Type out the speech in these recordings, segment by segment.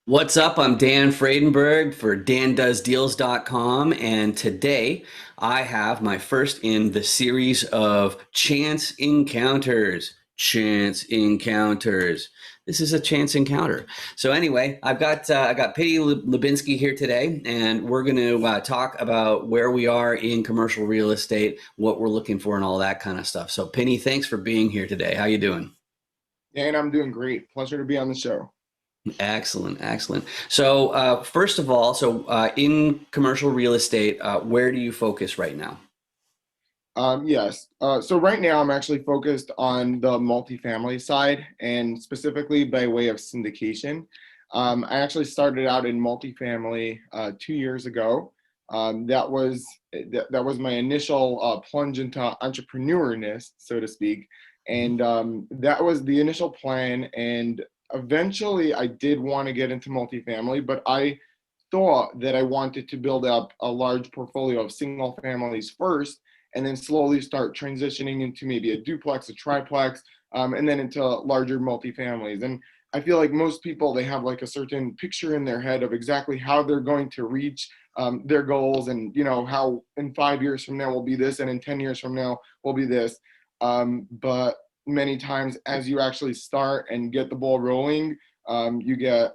What's up? I'm Dan Fredenberg for dandoesdeals.com, and today I have my first in the series of Chance Encounters. Chance Encounters. This is a chance encounter. So anyway, I got Pinny Lubinsky here today, and we're going to talk about where we are in commercial real estate, what we're looking for, and all that kind of stuff. So Pinny, thanks for being here today. How you doing? And I'm doing great. Pleasure to be on the show. Excellent, excellent. So, first of all, in commercial real estate, where do you focus right now? Yes. So right now I'm actually focused on the multifamily side and specifically by way of syndication. I actually started out in multifamily 2 years ago. That was my initial plunge into entrepreneurness, so to speak, and that was the initial plan. And eventually, I did want to get into multifamily, but I thought that I wanted to build up a large portfolio of single families first and then slowly start transitioning into maybe a duplex, a triplex, and then into larger multifamilies. And I feel like most people, they have like a certain picture in their head of exactly how they're going to reach their goals, and how in 5 years from now will be this, and in 10 years from now will be this. But many times as you actually start and get the ball rolling, you get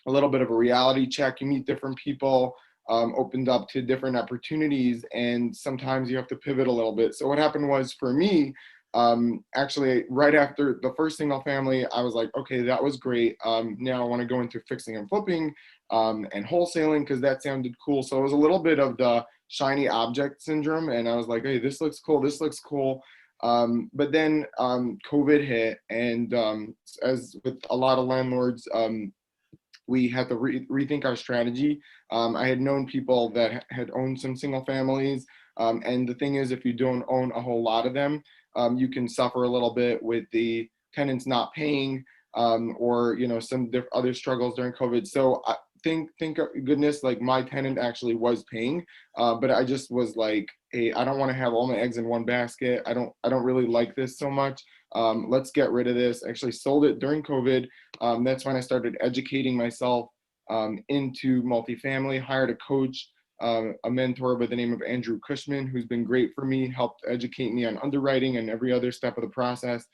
a little bit of a reality check. You meet different people, opened up to different opportunities, and sometimes you have to pivot a little bit. So what happened was for me, actually, right after the first single family, I was like, okay, that was great. Now I want to go into fixing and flipping and wholesaling because that sounded cool. So it was a little bit of the shiny object syndrome, and I was like, hey, this looks cool. This looks cool. But then COVID hit, and as with a lot of landlords, we had to rethink our strategy. I had known people that had owned some single families. And the thing is, if you don't own a whole lot of them, you can suffer a little bit with the tenants not paying, or some other struggles during COVID. So I thank goodness, like my tenant actually was paying, but I just was like, hey, I don't want to have all my eggs in one basket. I don't really like this so much. Let's get rid of this. I actually sold it during COVID. That's when I started educating myself into multifamily, hired a coach, a mentor by the name of Andrew Cushman, who's been great for me, helped educate me on underwriting and every other step of the process,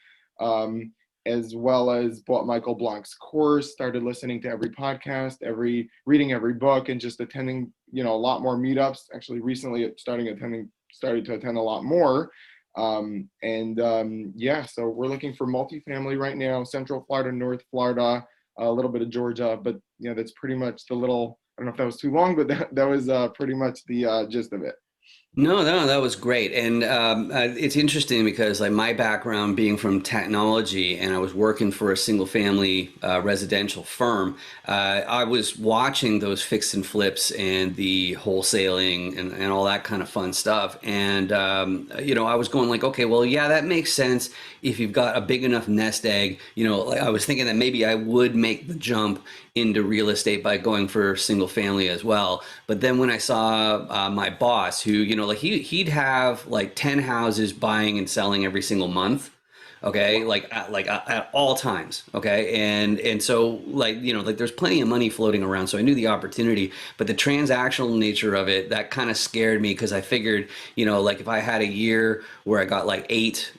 as well as bought Michael Blank's course, started listening to every podcast, reading every book, and just attending, a lot more meetups. Actually, recently started to attend a lot more. Yeah, so we're looking for multifamily right now, Central Florida, North Florida, a little bit of Georgia, but that's pretty much the little, I don't know if that was too long, but that was pretty much the gist of it. No, no, that was great. And it's interesting because like my background being from technology and I was working for a single family residential firm, I was watching those fix and flips and the wholesaling and all that kind of fun stuff. And, I was going like, okay, well, yeah, that makes sense if you've got a big enough nest egg. Like I was thinking that maybe I would make the jump into real estate by going for single family as well. But then when I saw my boss, who, like he'd have like 10 houses buying and selling every single month. Okay, at all times. Okay, and so like there's plenty of money floating around, so I knew the opportunity, but the transactional nature of it, that kind of scared me because I figured, like if I had a year where I got like eight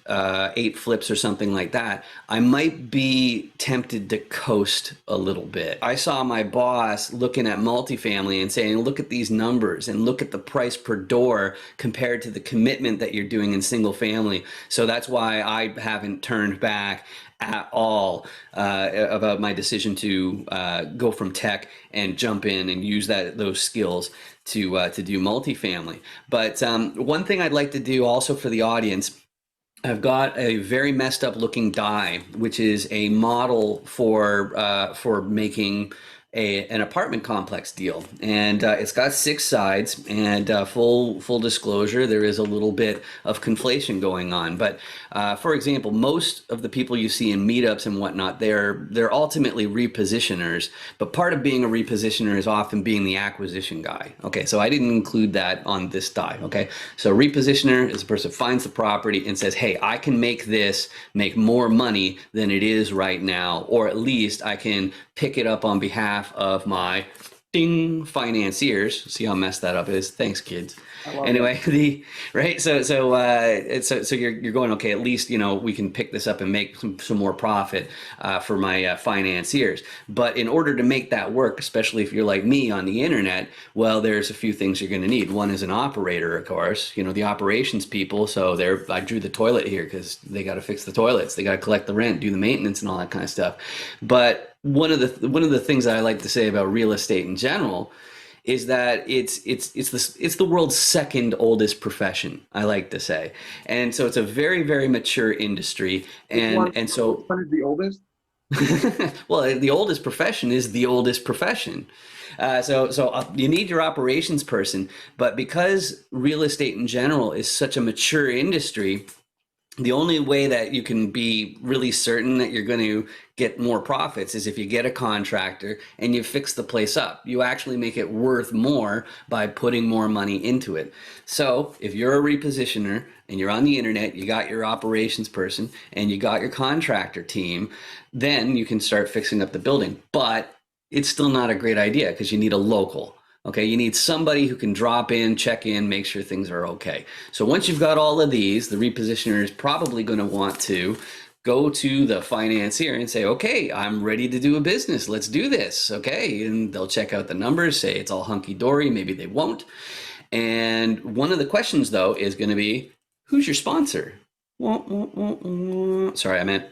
flips or something like that, I might be tempted to coast a little bit. I saw my boss looking at multifamily and saying, look at these numbers and look at the price per door compared to the commitment that you're doing in single family. So that's why I haven't turned back at all about my decision to go from tech and jump in and use those skills to do multifamily. But one thing I'd like to do also for the audience, I've got a very messed up looking die, which is a model for making an apartment complex deal, and it's got six sides. And full disclosure, there is a little bit of conflation going on. But for example, most of the people you see in meetups and whatnot, they're ultimately repositioners. But part of being a repositioner is often being the acquisition guy. Okay, so I didn't include that on this die. Okay, so repositioner is a person who finds the property and says, hey, I can make this make more money than it is right now, or at least I can pick it up on behalf behalf of my ding financiers. See how messed that up is? Thanks, kids. I love that. Anyway, the right. So you're going, okay. At least we can pick this up and make some more profit for my financiers. But in order to make that work, especially if you're like me on the internet, well, there's a few things you're going to need. One is an operator, of course. The operations people. So I drew the toilet here because they got to fix the toilets. They got to collect the rent, do the maintenance, and all that kind of stuff. But one of the things that I like to say about real estate in general is that it's the world's second oldest profession, I like to say. And so it's a very, very mature industry. Which one? And Which so one is the oldest? well, the oldest profession is the oldest profession. You need your operations person, but because real estate in general is such a mature industry, the only way that you can be really certain that you're going to get more profits is if you get a contractor and you fix the place up. You actually make it worth more by putting more money into it. So if you're a repositioner and you're on the internet, you got your operations person and you got your contractor team, then you can start fixing up the building. But it's still not a great idea because you need a local. Okay, you need somebody who can drop in, check in, make sure things are okay. So once you've got all of these, the repositioner is probably going to want to go to the financier and say, okay, I'm ready to do a business. Let's do this. Okay. And they'll check out the numbers, say it's all hunky dory. Maybe they won't. And one of the questions, though, is going to be, who's your sponsor? Sorry, I meant.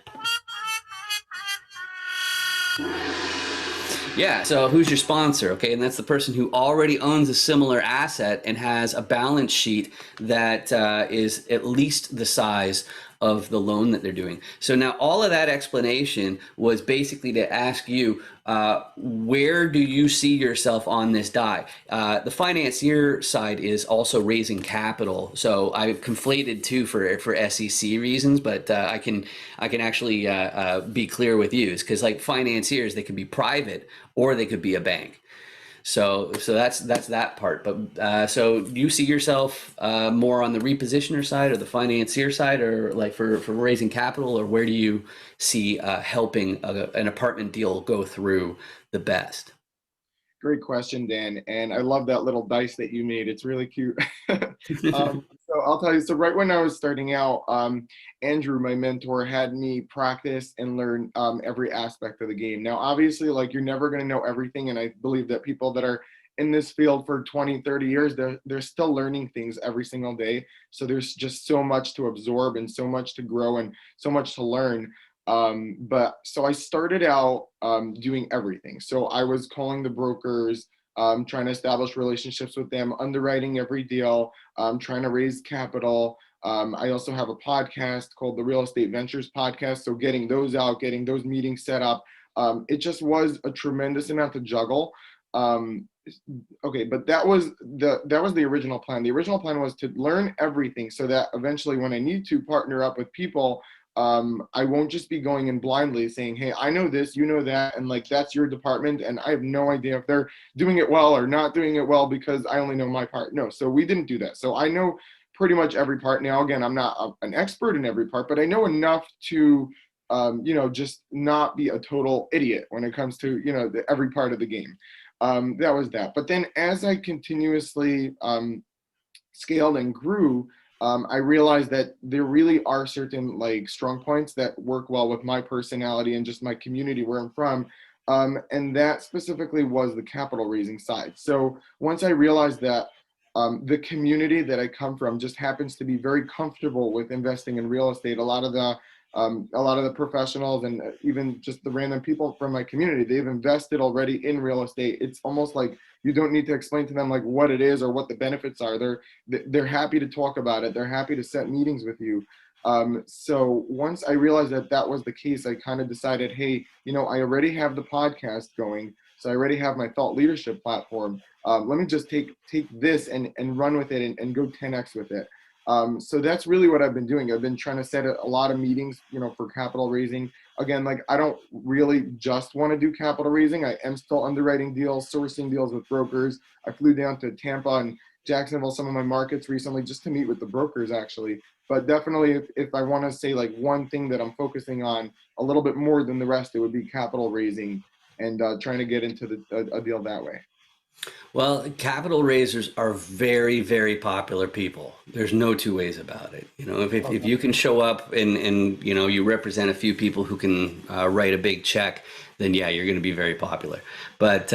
Yeah, so who's your sponsor? Okay, and that's the person who already owns a similar asset and has a balance sheet that is at least the size of the loan that they're doing. So now all of that explanation was basically to ask you, where do you see yourself on this die? The financier side is also raising capital. So I conflated two for SEC reasons, but I can actually be clear with you, because like financiers, they could be private or they could be a bank. So that's that part. But so do you see yourself more on the repositioner side or the financier side, or like for raising capital, or where do you see helping an apartment deal go through the best? Great question, Dan. And I love that little dice that you made. It's really cute. So I'll tell you, so right when I was starting out, Andrew, my mentor, had me practice and learn every aspect of the game. Now, obviously, like you're never going to know everything. And I believe that people that are in this field for 20, 30 years, they're still learning things every single day. So there's just so much to absorb and so much to grow and so much to learn. But so I started out doing everything. So I was calling the brokers, trying to establish relationships with them, underwriting every deal, trying to raise capital. I also have a podcast called the Real Estate Ventures Podcast. So getting those out, getting those meetings set up. It just was a tremendous amount to juggle. Okay, but that was the original plan. The original plan was to learn everything so that eventually when I need to partner up with people, I won't just be going in blindly saying, hey, I know this, you know that, and like that's your department, and I have no idea if they're doing it well or not doing it well because I only know my part. No, so we didn't do that. So I know pretty much every part. Now, again, I'm not an expert in every part, but I know enough to, just not be a total idiot when it comes to, every part of the game. That was that. But then as I continuously scaled and grew, I realized that there really are certain like strong points that work well with my personality and just my community where I'm from. And that specifically was the capital raising side. So once I realized that the community that I come from just happens to be very comfortable with investing in real estate, a lot of the professionals and even just the random people from my community, they've invested already in real estate. It's almost like you don't need to explain to them like what it is or what the benefits are. They're happy to talk about it. They're happy to set meetings with you. So once I realized that that was the case, I kind of decided, hey, I already have the podcast going. So I already have my thought leadership platform. Let me just take this and run with it and go 10x with it. So that's really what I've been doing. I've been trying to set a lot of meetings, for capital raising. Again, like I don't really just want to do capital raising. I am still underwriting deals, sourcing deals with brokers. I flew down to Tampa and Jacksonville, some of my markets recently, just to meet with the brokers actually. But definitely if I want to say like one thing that I'm focusing on a little bit more than the rest, it would be capital raising and trying to get into a deal that way. Well, capital raisers are very, very popular people. There's no two ways about it. You know, if Okay. you can show up and you know you represent a few people who can write a big check, then yeah, you're going to be very popular. But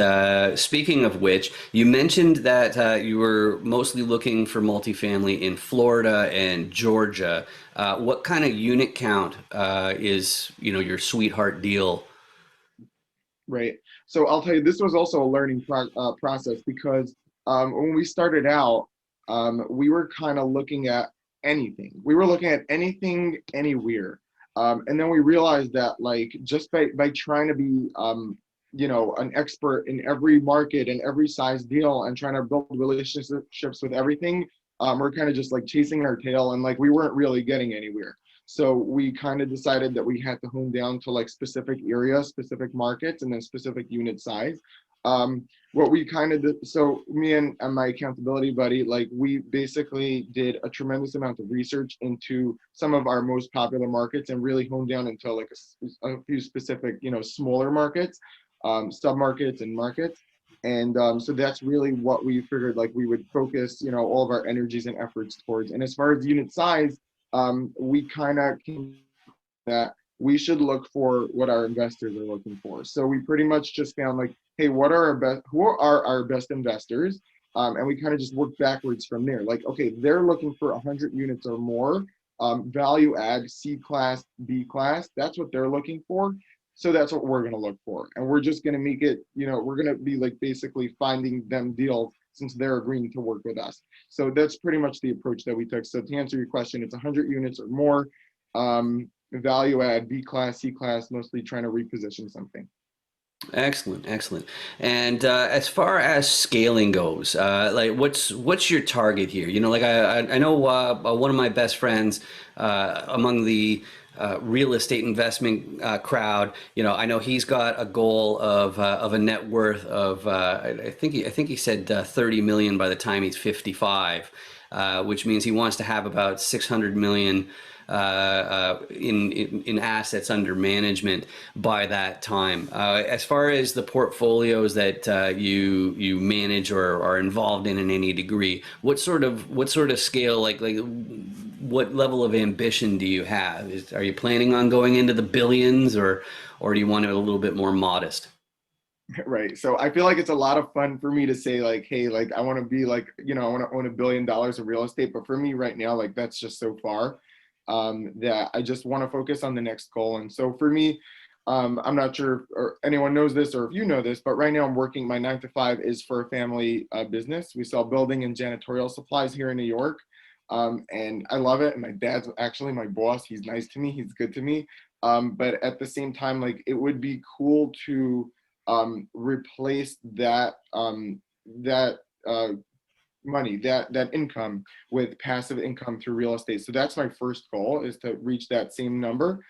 speaking of which, you mentioned that you were mostly looking for multifamily in Florida and Georgia. What kind of unit count is your sweetheart deal? Right. So I'll tell you, this was also a learning process because when we started out, we were kind of looking at anything. We were looking at anything, anywhere. And then we realized that like just by trying to be, an expert in every market and every size deal and trying to build relationships with everything, we're kind of just like chasing our tail and like we weren't really getting anywhere. So we kind of decided that we had to hone down to like specific areas, specific markets, and then specific unit size. What we kind of did, so me and my accountability buddy, like we basically did a tremendous amount of research into some of our most popular markets and really honed down into like a few specific, smaller markets, sub-markets and markets. And so that's really what we figured like we would focus, all of our energies and efforts towards. And as far as unit size, we kind of came that we should look for what our investors are looking for. So we pretty much just found like, hey, who are our best investors? And we kind of just worked backwards from there. Like, okay, they're looking for 100 units or more, value add, C class, B class. That's what they're looking for. So that's what we're going to look for. And we're just going to make it, we're going to be like basically finding them deals since they're agreeing to work with us. So that's pretty much the approach that we took. So to answer your question, it's 100 units or more, value add, B class, C class, mostly trying to reposition something. Excellent, excellent. And as far as scaling goes, like what's your target here? You know, like I know one of my best friends among the real estate investment crowd. You know, I know he's got a goal of a net worth of I think he said 30 million by the time he's 55, which means he wants to have about 600 million in assets under management by that time. As far as the portfolios that you manage or are involved in any degree, what sort of scale, like what level of ambition do you have? Are you planning on going into the billions, or do you want it a little bit more modest? Right. So I feel like it's a lot of fun for me to say like, hey, like I want to be like, I want to own $1 billion of real estate. But for me right now, like that's just so far that I just want to focus on the next goal. And so for me, I'm not sure or anyone knows this or if you know this, but right now I'm working, my 9 to 5 is for a family business. We sell building and janitorial supplies here in New York. And I love it. And my dad's actually my boss. He's nice to me. He's good to me. But at the same time, like it would be cool to replace that money, that income with passive income through real estate. So that's my first goal, is to reach that same number.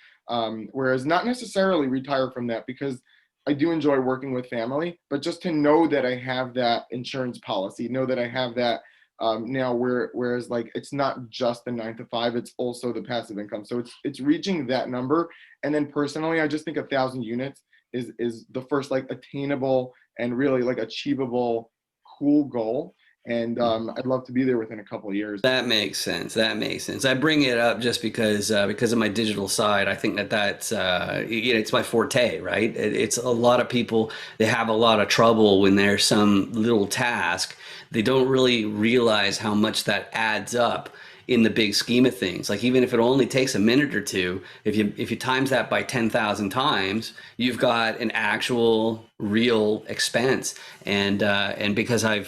Whereas not necessarily retire from that, because I do enjoy working with family, but just to know that I have that insurance policy, know that I have that now whereas like it's not just the 9 to 5, it's also the passive income. So it's reaching that number. And then personally, I just think 1,000 units is the first like attainable and really like achievable cool goal. And I'd love to be there within a couple of years. That makes sense. That makes sense. I bring it up just because of my digital side. I think that's it's my forte, right? It's a lot of people, they have a lot of trouble when there's some little task. They don't really realize how much that adds up in the big scheme of things. Like even if it only takes a minute or two, if you times that by 10,000 times, you've got an actual real expense. And because I'm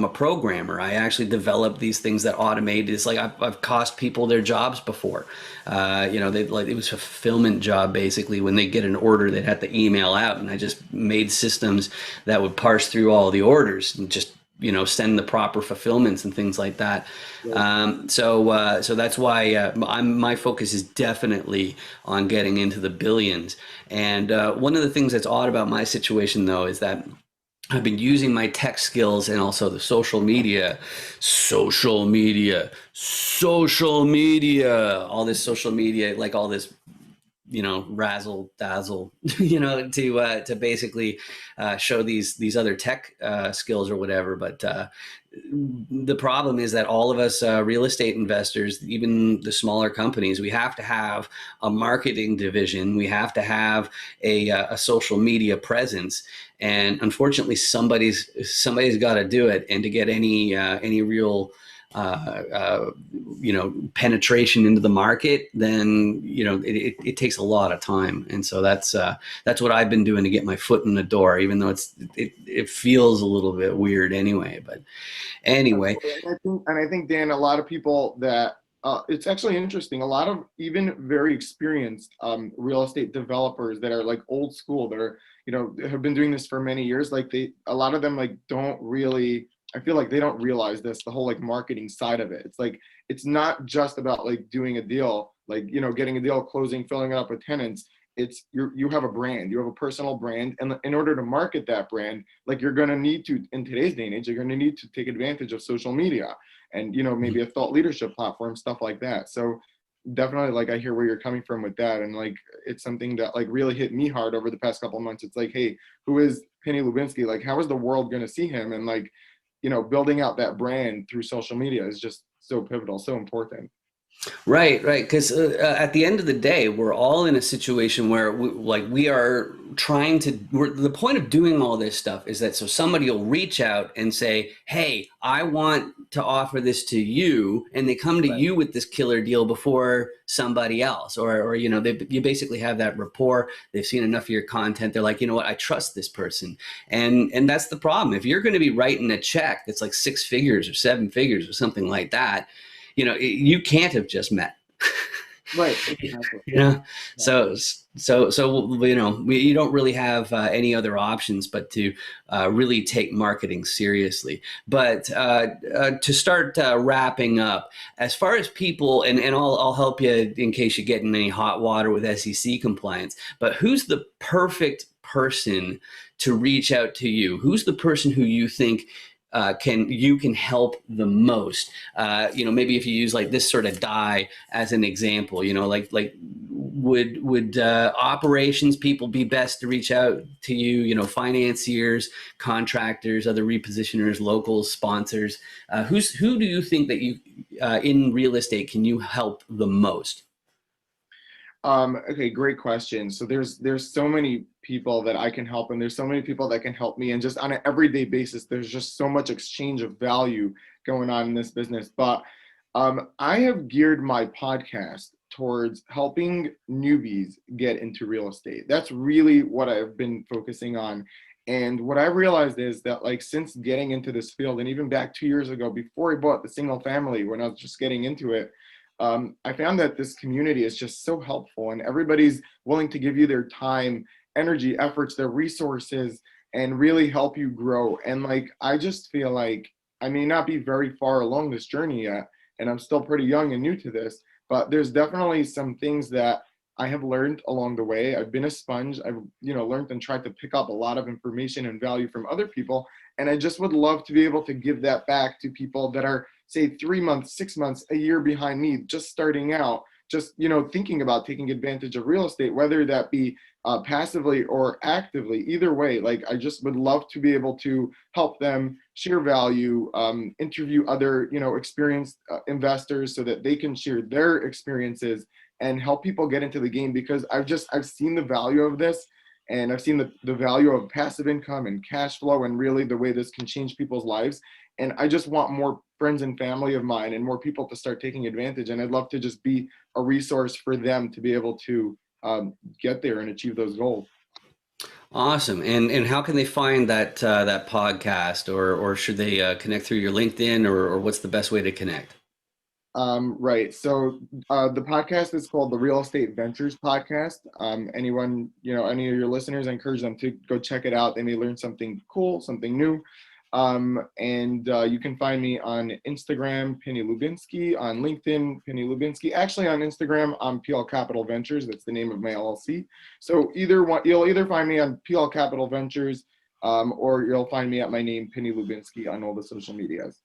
a programmer, I actually developed these things that automate. It's like I've cost people their jobs before. They like it was a fulfillment job basically. When they get an order, they'd have to email out, and I just made systems that would parse through all the orders and just send the proper fulfillments and things like that. Right. So that's why my focus is definitely on getting into the billions. And one of the things that's odd about my situation, though, is that I've been using my tech skills and also the social media, all this social media, like all this razzle dazzle, to basically show these other tech skills or whatever. But the problem is that all of us real estate investors, even the smaller companies, we have to have a marketing division. We have to have a social media presence, and unfortunately, somebody's got to do it. And to get any real penetration into the market, then it takes a lot of time. And so that's what I've been doing to get my foot in the door, even though it feels a little bit weird anyway. But anyway. And I think, Dan, a lot of people that it's actually interesting. A lot of even very experienced real estate developers that are like old school, that are have been doing this for many years. Like a lot of them like don't really. I feel like they don't realize this, the whole like marketing side of it. It's like it's not just about like doing a deal, like getting a deal, closing, filling it up with tenants. It's you have a brand, you have a personal brand, and in order to market that brand, like you're going to need to, in today's day and age, you're going to need to take advantage of social media and maybe a thought leadership platform, stuff like that. So definitely, like, I hear where you're coming from with that, and like it's something that like really hit me hard over the past couple of months. It's like, hey, who is Pinny Lubinsky? Like, how is the world going to see him? And like building out that brand through social media is just so pivotal, so important. Right, right. Because at the end of the day, we're all in a situation where we are trying to. The point of doing all this stuff is that so somebody will reach out and say, "Hey, I want to offer this to you," and they come to Right. you with this killer deal before somebody else, or you basically have that rapport. They've seen enough of your content. They're like, you know what, I trust this person, and that's the problem. If you're going to be writing a check that's like 6 figures or 7 figures or something like that, you can't have just met. Right. Exactly. So you don't really have any other options but to really take marketing seriously. But to start wrapping up, as far as people, and I'll help you in case you get in any hot water with SEC compliance, but who's the perfect person to reach out to you? Who's the person who you think can help the most? Maybe if you use like this sort of die as an example, like would operations people be best to reach out to you? Financiers, contractors, other repositioners, locals, sponsors. Who do you think that you in real estate can you help the most? Okay, great question. So there's so many people that I can help, and there's so many people that can help me, and just on an everyday basis, there's just so much exchange of value going on in this business. But I have geared my podcast towards helping newbies get into real estate. That's really what I've been focusing on. And what I realized is that, like, since getting into this field, and even back 2 years ago, before I bought the single family, when I was just getting into it, I found that this community is just so helpful, and everybody's willing to give you their time, energy, efforts, their resources, and really help you grow. And like, I just feel like I may not be very far along this journey yet, and I'm still pretty young and new to this, but there's definitely some things that I have learned along the way. I've been a sponge. I've learned and tried to pick up a lot of information and value from other people, and I just would love to be able to give that back to people that are, say, 3 months, 6 months, a year behind me, just starting out, just thinking about taking advantage of real estate, whether that be passively or actively. Either way, like, I just would love to be able to help them share value, interview other experienced investors so that they can share their experiences and help people get into the game, because I've seen the value of this, and I've seen the value of passive income and cash flow, and really the way this can change people's lives. And I just want more friends and family of mine and more people to start taking advantage. And I'd love to just be a resource for them to be able to get there and achieve those goals. Awesome. And how can they find that podcast, or should they connect through your LinkedIn, or what's the best way to connect? Right. So the podcast is called the Real Estate Ventures Podcast. Anyone, any of your listeners, I encourage them to go check it out. They may learn something cool, something new. And you can find me on Instagram, Pinny Lubinsky, on LinkedIn, Pinny Lubinsky. Actually, on Instagram, I'm PL Capital Ventures. That's the name of my LLC. So you'll either find me on PL Capital Ventures, or you'll find me at my name, Pinny Lubinsky, on all the social medias.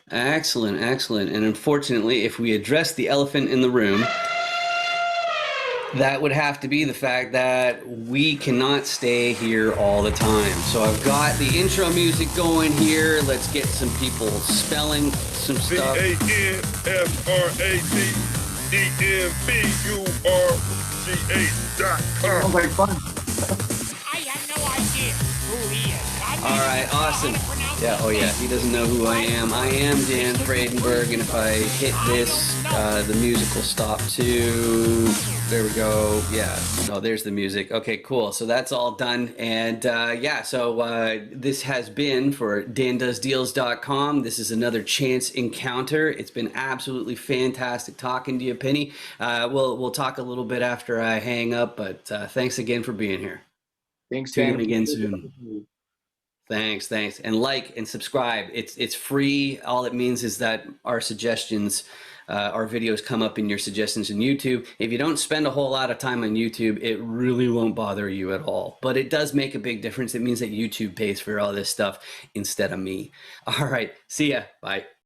Excellent, excellent. And unfortunately, if we address the elephant in the room, That would have to be the fact that we cannot stay here all the time. So I've got the intro music going here. Let's get some people spelling some stuff. Sounds CANFRADBURGH.com. like fun. I have no idea who he is. All right, awesome. Yeah, oh yeah, he doesn't know who I am. I am Dan Fredenberg, and if I hit this, the music will stop too. There we go. Yeah, no, there's the music. Okay, cool. So that's all done. And yeah, so this has been for dandoesdeals.com. This is another chance encounter. It's been absolutely fantastic talking to you, Penny. We'll talk a little bit after I hang up, but thanks again for being here. Thanks, Tune in Dan. again soon. Thanks. And like and subscribe. It's free. All it means is that our suggestions, our videos come up in your suggestions in YouTube. If you don't spend a whole lot of time on YouTube, it really won't bother you at all. But it does make a big difference. It means that YouTube pays for all this stuff instead of me. All right. See ya. Bye.